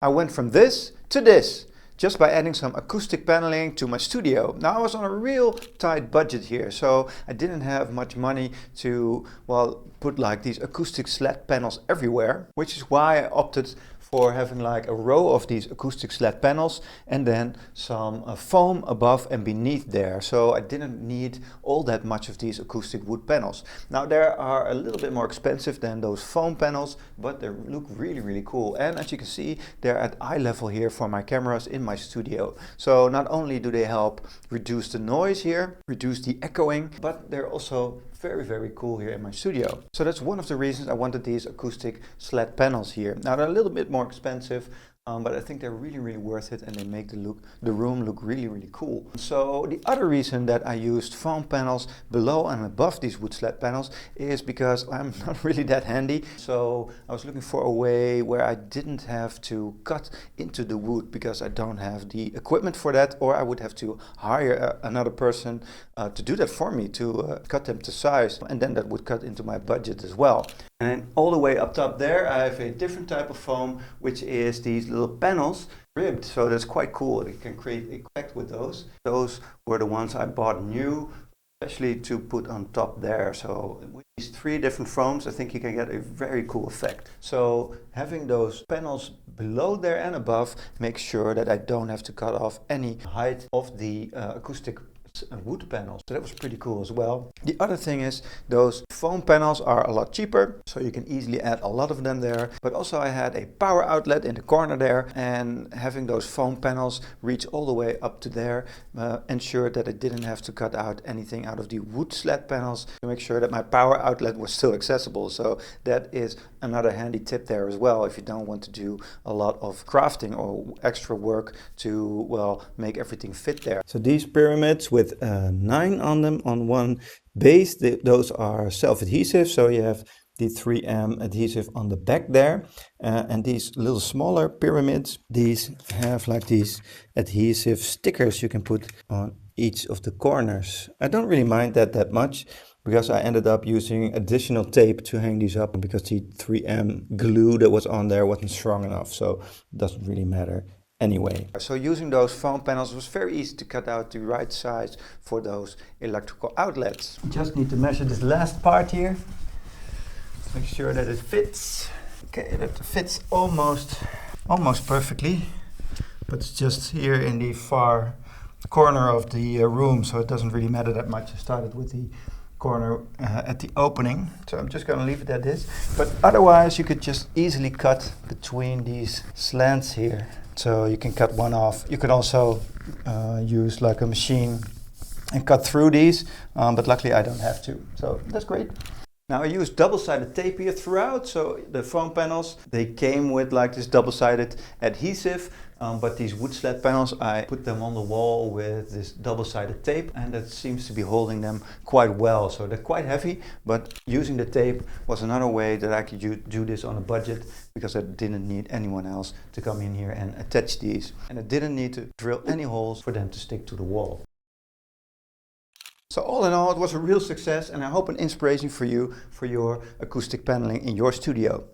I went from this to this, just by adding some acoustic paneling to my studio. Now I was on a real tight budget here, so I didn't have much money to, well, put like these acoustic slat panels everywhere, which is why I opted for having like a row of these acoustic slat panels and then some foam above and beneath there. So I didn't need all that much of these acoustic wood panels. Now they are a little bit more expensive than those foam panels, but they look really, really cool. And as you can see, they're at eye level here for my cameras in my studio. So not only do they help reduce the noise here, reduce the echoing, but they're also very, very cool here in my studio. So that's one of the reasons I wanted these acoustic slat panels here. Now they're a little bit more expensive, but I think they're really, really worth it, and they make the room look really, really cool. So the other reason that I used foam panels below and above these wood slat panels is because I'm not really that handy. So I was looking for a way where I didn't have to cut into the wood because I don't have the equipment for that, or I would have to hire another person to do that for me, to cut them to size, and then that would cut into my budget as well. And all the way up top there I have a different type of foam, which is these little panels ribbed, so that's quite cool. You can create effect with those. Those were the ones I bought new, especially to put on top there. So with these 3 different foams, I think you can get a very cool effect. So having those panels below there and above makes sure that I don't have to cut off any height of the acoustic wood panels. So that was pretty cool as well. The other thing is those foam panels are a lot cheaper, so you can easily add a lot of them there. But also I had a power outlet in the corner there, and having those foam panels reach all the way up to there ensured that I didn't have to cut out anything out of the wood slat panels to make sure that my power outlet was still accessible. So that is another handy tip there as well, if you don't want to do a lot of crafting or extra work to, well, make everything fit there. So these pyramids with 9 on them on one base, those are self-adhesive, so you have the 3M adhesive on the back there, and these little smaller pyramids, these have like these adhesive stickers you can put on each of the corners. I don't really mind that much, because I ended up using additional tape to hang these up because the 3M glue that was on there wasn't strong enough, so it doesn't really matter anyway. So using those foam panels was very easy to cut out the right size for those electrical outlets. You just need to measure this last part here. Make sure that it fits. Okay, that fits almost perfectly, but it's just here in the far corner of the room, so it doesn't really matter that much. I started with the corner at the opening, so I'm just going to leave it at this. But otherwise you could just easily cut between these slants here. So you can cut one off. You could also use like a machine and cut through these, but luckily I don't have to, so that's great. Now I used double-sided tape here throughout, so the foam panels, they came with like this double-sided adhesive, but these wood slat panels, I put them on the wall with this double-sided tape, and that seems to be holding them quite well. So they're quite heavy, but using the tape was another way that I could do this on a budget, because I didn't need anyone else to come in here and attach these. And I didn't need to drill any holes for them to stick to the wall. So all in all, it was a real success, and I hope an inspiration for you for your acoustic paneling in your studio.